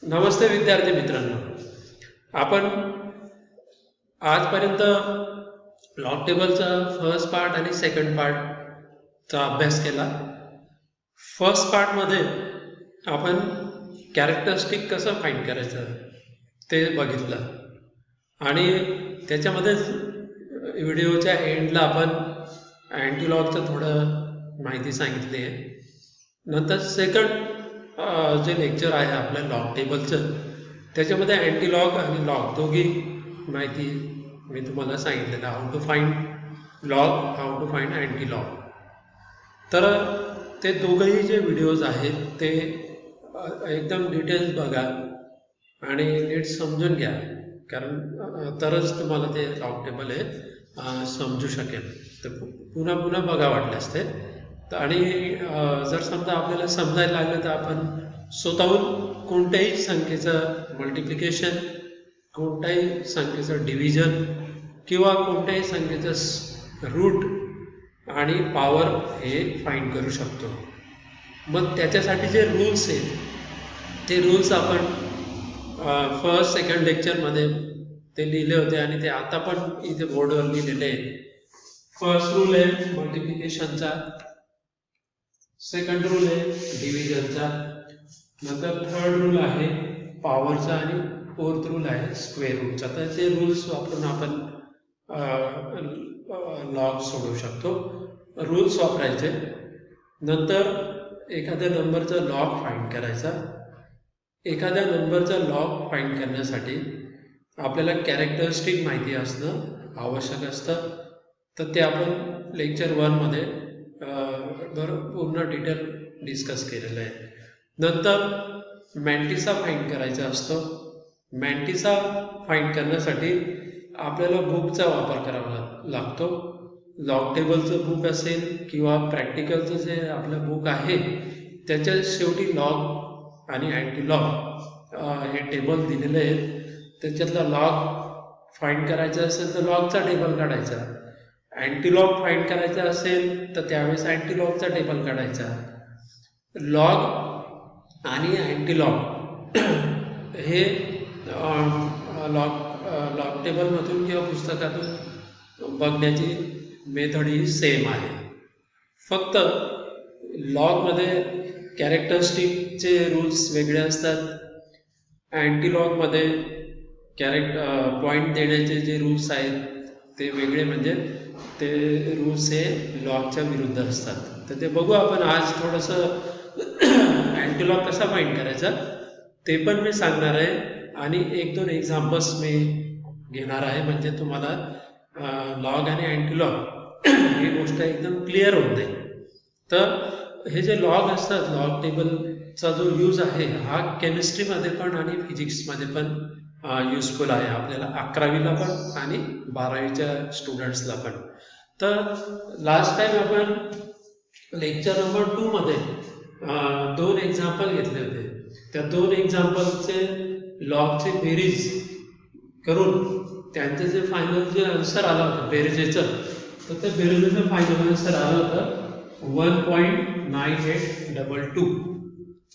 नमस्ते विद्यार्थी मित्रांनो, आपण आजपर्यंत लॉग टेबलचा फर्स्ट पार्ट आणि सेकंड पार्टचा अभ्यास केला. फर्स्ट पार्टमध्ये आपण कॅरेक्टरिस्टिक कसं फाइंड करायचं ते बघितलं आणि त्याच्यामध्येच व्हिडिओच्या एंडला आपण अँटीलॉगचं थोडं माहिती सांगितली आहे. नंतर सेकंड जे लेक्चर आहे आपल्या लॉग टेबलचं, त्याच्यामध्ये अँटीलॉग आणि लॉग दोघी माहिती मी तुम्हाला सांगितलेलं, how to find log, how to find antilog. तर ते दोघंही जे व्हिडिओज आहेत ते एकदम डिटेल्स बघा आणि नीट समजून घ्या, कारण तरच तुम्हाला ते लॉग टेबल हे समजू शकेल. तर पुन्हा पुन्हा बघा वाटल्यास ते. आणि जर समजा आपल्याला समजायला लागलं तर आपण स्वतःहून कोणत्याही संख्येचं मल्टिप्लिकेशन, कोणत्याही संख्येचं डिव्हिजन किंवा कोणत्याही संख्येचं रूट आणि पॉवर हे फाइंड करू शकतो. मग त्याच्यासाठी जे रूल्स आहेत ते रूल्स आपण फर्स्ट सेकंड लेक्चरमध्ये ते लिहिले होते आणि ते आता पण इथे बोर्डवर लिहिलेले आहेत. फर्स्ट रूल आहे मल्टिप्लिकेशनचा, सेकंड रूल आहे डिव्हिजनचा, नंतर थर्ड रूल आहे पॉवरचा आणि फोर्थ रूल आहे स्क्वेअर रूटचा. तर ते रूल्स वापरून आपण लॉग सोडवू शकतो. रूल्स वापरायचे. नंतर एखाद्या नंबरचा लॉग फाइंड करायचा. एखाद्या नंबरचा लॉग फाइंड करण्यासाठी आपल्याला कॅरेक्टरिस्टिक माहिती असणं आवश्यक असतं. तर ते आपण लेक्चर 1मध्ये पूर्ण डिटेल डिस्कस केलेलं आहे. नंतर मॅन्टिसा फाइंड करायचा असतो. मॅन्टिसा फाइंड करण्यासाठी आपल्याला बुकचा वापर करावा लागतो. लॉग टेबलचं बुक असेल किंवा प्रॅक्टिकलचं जे आपलं बुक आहे त्याच्या शेवटी लॉग आणि अँटीलॉग हे टेबल दिलेले आहेत. त्याच्यातला लॉग फाइंड करायचा असेल तर लॉगचा टेबल काढायचा. अँटीलॉग फाइंड करायचा असेल तर त्यावेळेस अँटीलॉगचा टेबल काढायचा. लॉग आणि अँटीलॉग हे लॉग टेबलमधून किंवा पुस्तकातून बघण्याची मेथड ही सेम आहे. फक्त लॉगमध्ये कॅरेक्टरिस्टिकचे रूल्स वेगळे असतात. अँटीलॉगमध्ये पॉईंट देण्याचे जे रूल्स आहेत ते वेगळे, म्हणजे ते रूल्स हे लॉगच्या विरुद्ध असतात. तर ते बघू आपण आज. थोडंसं अँटीलॉग कसा फाइंड करायचा ते पण मी सांगणार आहे आणि 1-2 एक्झाम्पल्स मी घेणार आहे, म्हणजे तुम्हाला लॉग आणि अँटीलॉग ही गोष्ट एकदम क्लिअर होऊन जाईल. तर हे जे लॉग असतात, लॉग टेबलचा जो यूज आहे हा केमिस्ट्रीमध्ये पण आणि फिजिक्समध्ये पण युजफुल आहे आपल्याला, 11वीला पण आणि 12वीच्या स्टुडंट्सला पण. तर लास्ट टाइम आपण लेक्चर नंबर 2मध्ये 2 एक्झाम्पल घेतले होते. त्या 2 एक्झाम्पलचे लॉगचे बेरीज करून त्यांचं जे फायनल जे आन्सर आलं होतं बेरजेचं, तर त्या बेरजेचं फायनल आन्सर आलं होतं 1.9822.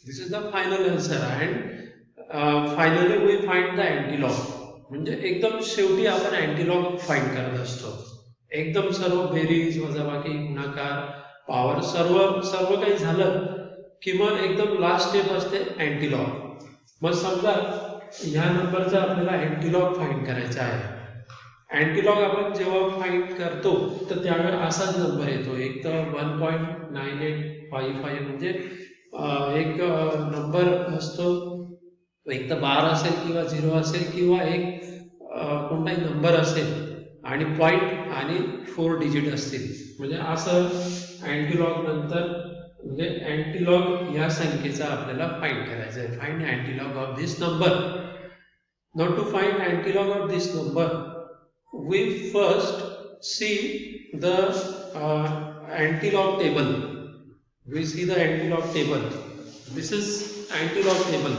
This is the final answer. And finally we find the antilog. म्हणजे एकदम शेवटी आपण अँटीलॉग फाइंड करत असतो. एकदम सर्व बेरीज, वजाबाकी, गुणाकार, पॉवर सर्व काही झालं की मग एकदम लास्ट स्टेप असते अँटीलॉग. मग समजा ह्या नंबरचा आपल्याला अँटीलॉग फाइंड करायचा आहे. अँटीलॉग आपण जेव्हा फाइंड करतो तर त्यावेळेस असाच नंबर येतो. एक तर 1.9855 म्हणजे एक नंबर असतो, एक तर बार असेल किंवा 0 असेल किंवा एक कोणताही नंबर असेल आणि पॉईंट आणि 4 डिजिट असतील. म्हणजे असं अँटीलॉग नंतर, म्हणजे अँटीलॉग या संख्येचा आपल्याला फाइंड करायचा आहे. Find antilog of this number. Now to find antilog of this number we first see the antilog table. We see the antilog table. This is antilog table.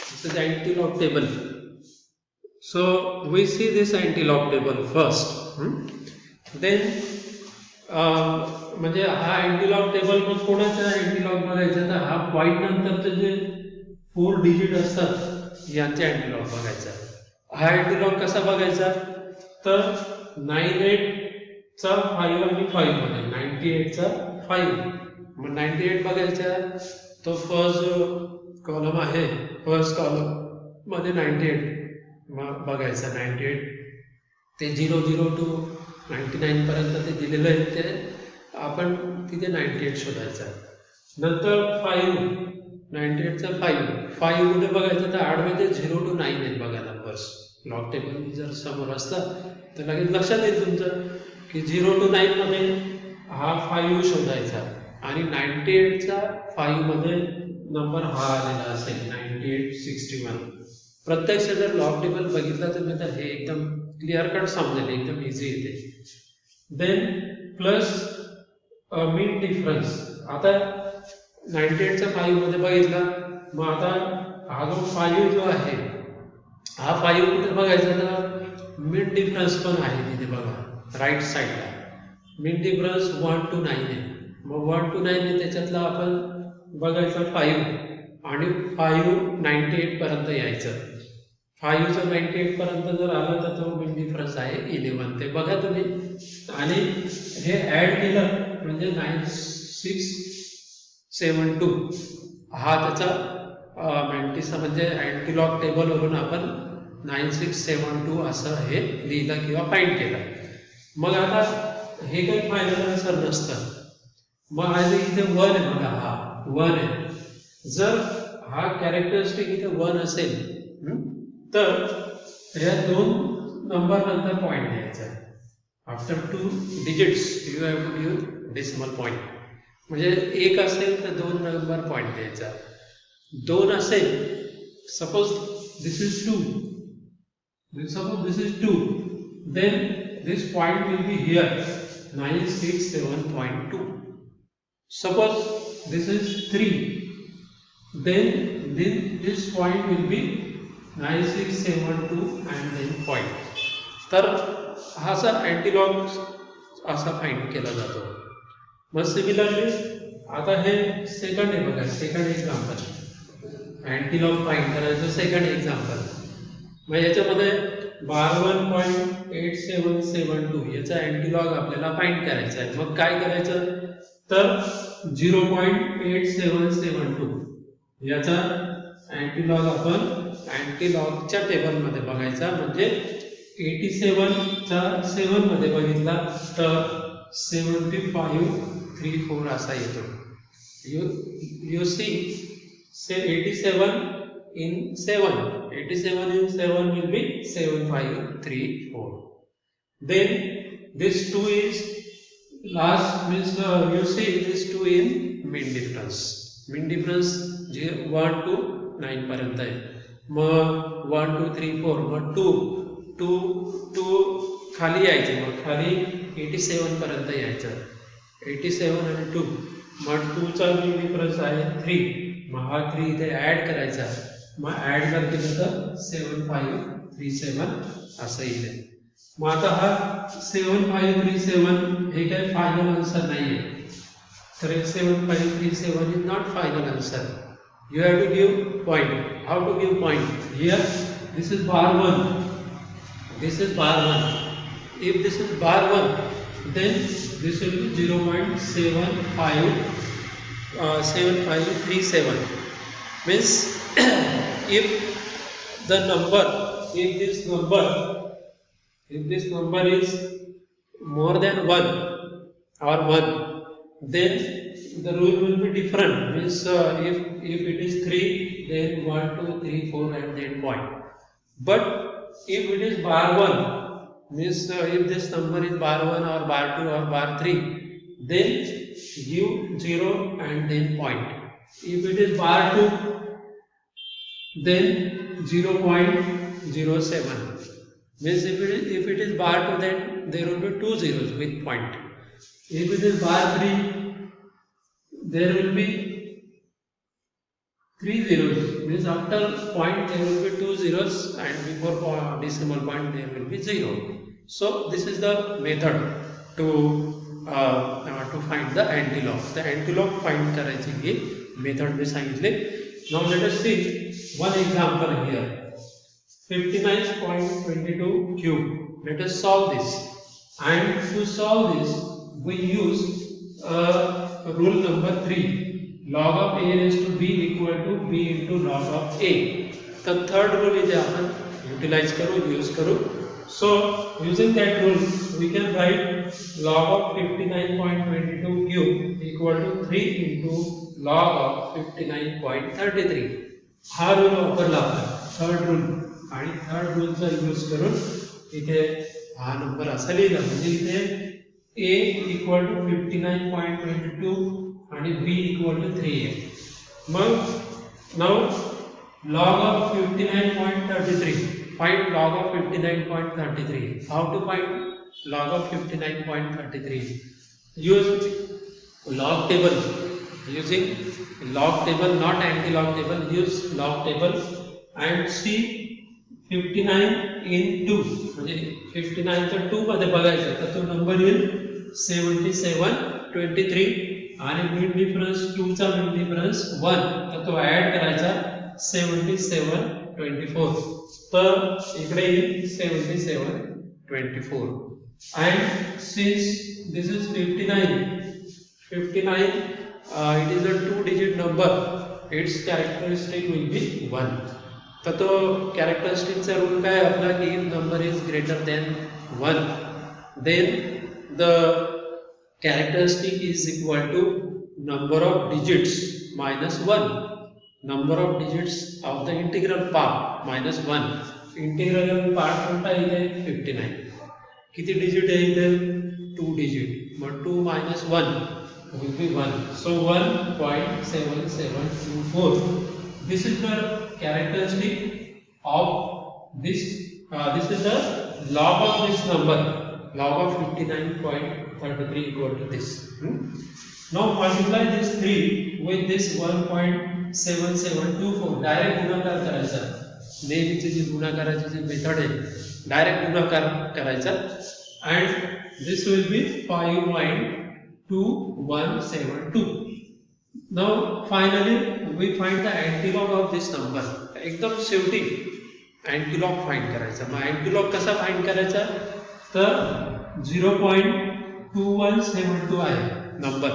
This is antilog table. So we see this antilog table first. Then म्हणजे हा अँटीलॉग table मग कोणाचा अँटीलॉग बघायचा तर हा point नंतरचं जे 4 digit असतात यांचे अँटिलॉग बघायचा. हा अँटिलॉग कसा बघायचा तर 98 चा 5 आणि 5 मध्ये 98 चा 5 मग 98 बघायचा. तो फर्स्ट कॉलम आहे, फर्स्ट कॉलम मध्ये 98 बघायचा. 98 ते 00 टू 99 पर्यंत ते दिलेलं आहे, ते आपण तिथे 98 शोधायचा. नंतर 5 98 चा 5 मध्ये बघायचं तर आडवे ते 0 टू 9 आहेत बघायला. फर्स्ट लॉग टेबल जर समोर असतं तर लगेच लक्षात येईल तुमचं की 0 टू 9 मध्ये हा 5 शोधायचा आणि 98 चा 5 मध्ये नंबर हा आलेला असेल 9861. प्रत्यक्ष जर लॉग टेबल बघितला तर हे एकदम क्लिअर कट समजेल, एकदम इझी येते. देन प्लस मीन डिफरन्स. आता 98 चा 5 मध्ये बघितला, मग आता हा जो 5 जो आहे हा 5 कुठे बघायचा तर मीन डिफरन्स पण आहे तिथे बघा राईट साईडला. मीन डिफरन्स 1 टू 9 आहे. मग 1 टू 9 आहे त्याच्यातला आपण बघायचं 5 आणि 5 98 पर्यंत यायचं. 5 जर 98 पर्यंत जर आलं तर तो मीन डिफरन्स आहे 11. ते बघा तुम्ही. आणि हे ऍड केलं म्हणजे 9672 हा त्याचा म्हणजे अँटिलॉग टेबल वरून आपण 9672 असं हे लिहिलं किंवा फाइंड केलं. मग आता हे काही फायनल आन्सर नसतं. मग आज इथे 1 आहे बघा, हा 1 आहे. जर हा कॅरेक्टरिस्टिक इथे 1 असेल तर या 2 नंबर नंतर पॉइंट द्यायचा. After 2 digits you have to give decimal point. म्हणजे 1 असेल तर 2 नंबर पॉइंट द्यायचा. 2 असेल, suppose this is 2, suppose this is 2, then this point will be here 967.2. Suppose this is 3, then this point will be 9672 and then point. तर हा असा अँटिलॉग असा find केला जातो. मग सिमिलरली आता हे सेकंड आहे बघा, सेकंड एक्झाम्पल अँटिलॉग फाइंड करायचं. सेकंड एक्झाम्पल मग याच्यामध्ये 12.8772 याचा अँटिलॉग आपल्याला फाइंड करायचा आहे. मग काय करायचं तर 0.8772 याचा अँटिलॉग आपण अँटिलॉगच्या टेबलमध्ये बघायचा. म्हणजे 87 चा 7 मध्ये बघितला तर 7534 असा येतो. You see 87 in 7 will be 7534. Then this 2 is last, means you see this 2 in mean difference. Mean difference 1 to 9 पर्यंत आहे. मग 1 2 3 4 मग 2 खाली यायचे. मग खाली 87 पर्यंत यायचं. 87 आणि 2 मग 2 चा mean difference आहे 3. मग हा 3 इथे ऍड करायचा. मग ऍड जर केलं तर 7537 असं येईल. मग आता हा 7537 हे काही फायनल आन्सर नाही आहे. तर 7537 is not final answer. You have to give point. How to give point? Here this is bar 1. This is bar 1. If this is bar 1, then this will be 0.7537. Means if this number is more than 1 or 1, then the rule will be different. Means if it is 3, then 1 2 3 4 and then point. But if it is bar 1, means if this number is bar 1 or bar 2 or bar 3, then give 0 and then point. If it is bar 2, then 0.07. Means if it is bar 2, then there will be 2 zeros with point. If it is bar 3, there will be 3 zeros. Means after point there will be 2 zeros and before decimal point there will be 0. So this is the method to find the antilog. The antilog find करायची ही method मी सांगितले. Now let us see one example here. 59.22 cube. Let us solve this. And to solve this, we use rule number 3. Log of a raised to b equal to b into log of a. The third rule is आपण utilize करू, use करू. So using that rule, we can write log of 59.22 cube equal to 3 into log of 59.33. हा rule वापरला आपण third rule आणि third रूलचा use करून इथे हा नंबर असा लिहिला म्हणजे इथे a इक्वल टू 59.22 आणि b इक्वल टू 3 आहे. मग now log of 59.33, find log of 59.33. How to find log of 59.33? Use log table. Using log table, not antilog table, use log table and see 59 in 2 म्हणजे 59 चा 2 मध्ये बघायचं तर तो number येईल 7723 आणि मीन डिफरन्स 2 चा मीन डिफरन्स 1 तर तो ऍड करायचा 7724 तर इकडे येईल 7724 and since this is 59 it is a 2-digit number, its characteristic will be 1. तर तो कॅरेक्टरिस्टिकचा रूल काय आपला की if number is greater than 1 then the characteristic is equal to number of digits minus 1. Number of digits of the integral part minus 1. Integral part कोणता इथे 59. किती digit आहे इथे 2 डिजिट. मग 2 minus 1 will be 1. So 1.7724. This is the characteristic of this. This is the log of this number. Log of 59.33 equal to this. Now multiply this 3 with this 1.7724. Direct गुणाकार करायचा. नेहमीची जी गुणाकाराची जी मेथड आहे direct गुणाकार करायचा and this will be 5.2172. Now finally we find the antilog of this number. एकदम शेवटी antilog find करायचा. मग antilog कसा फाइंड करायचा तर 0.2172 आहे नंबर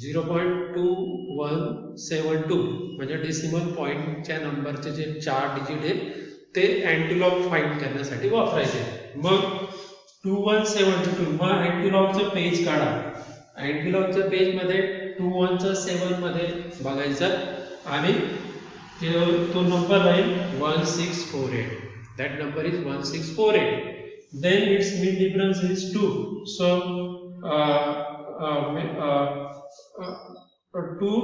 0.2172 म्हणजे डेसिमल पॉइंटच्या नंबरचे जे 4 डिजिट आहेत ते अँटिलॉग फाइंड करण्यासाठी वापरायचे. मग 2172 मग अँटिलॉगचं पेज काढा. अँटिलॉगच्या पेज मध्ये 21चा 7 मध्ये बघायचा आणि तो नंबर राहील 1648. That number is 1648. Then its mean difference is 2. So 2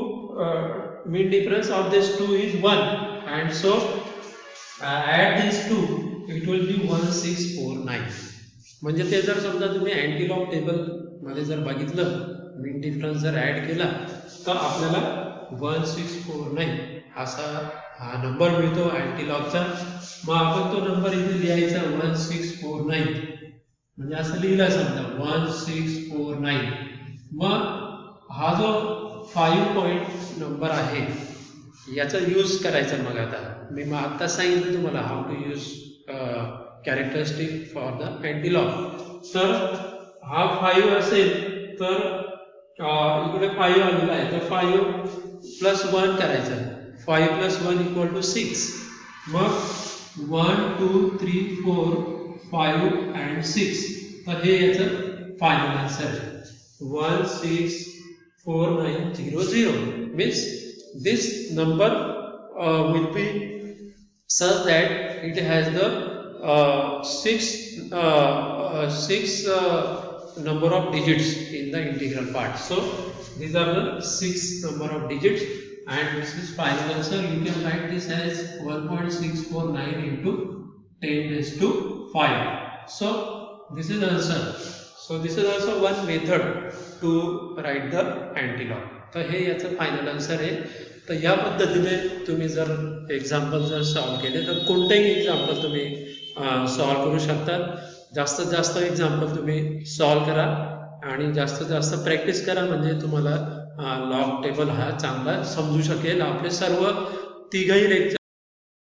mean difference of this 2 is 1 and so add these 2 it will be 1649. म्हणजे ते जर समजा तुम्ही अँटिलॉग टेबल मध्ये जर बघितलं मीन डिफरन्स जर ऍड केला तर आपल्याला 1649 असा हा नंबर मिळतो अँटिलॉगचा. मग आपण तो नंबर इथे लिहायचा 1649 म्हणजे असं लिहिला समजा 1649. मग हा जो 5 पॉइंट नंबर आहे याचा यूज करायचा. मग आता मी आता सांगितलं तुम्हाला how to use characteristic for the antilog. तर हा 5 असेल तर इकडे 5 आलेला आहे तर 5 प्लस 1 करायचं. 5 प्लस 1 इक्वल टू 6. मग 1 2 3 4 5 and 6 तर हे याचं फायनल आन्सर आहे 164900. means this number will be such that it has the 6 number of digits in the integral part. So these are the 6 number of digits and this is final answer. You can write this as 1.649 into 10 raised to 5. So this is answer. So this is also one method to write the antilog. तर हे याचं final answer आहे. तर या पद्धतीने तुम्ही जर example जर सॉल्व्ह केले तर कोणतेही एक्झाम्पल तुम्ही सॉल्व्ह करू शकता. जास्तीत जास्त एक्झाम्पल तुम्ही सॉल्व्ह करा आणि जास्तीत जास्त प्रॅक्टिस करा म्हणजे तुम्हाला लॉग टेबल हा चांगला समजू शकेल. आपले सर्व तिघही लेक्चर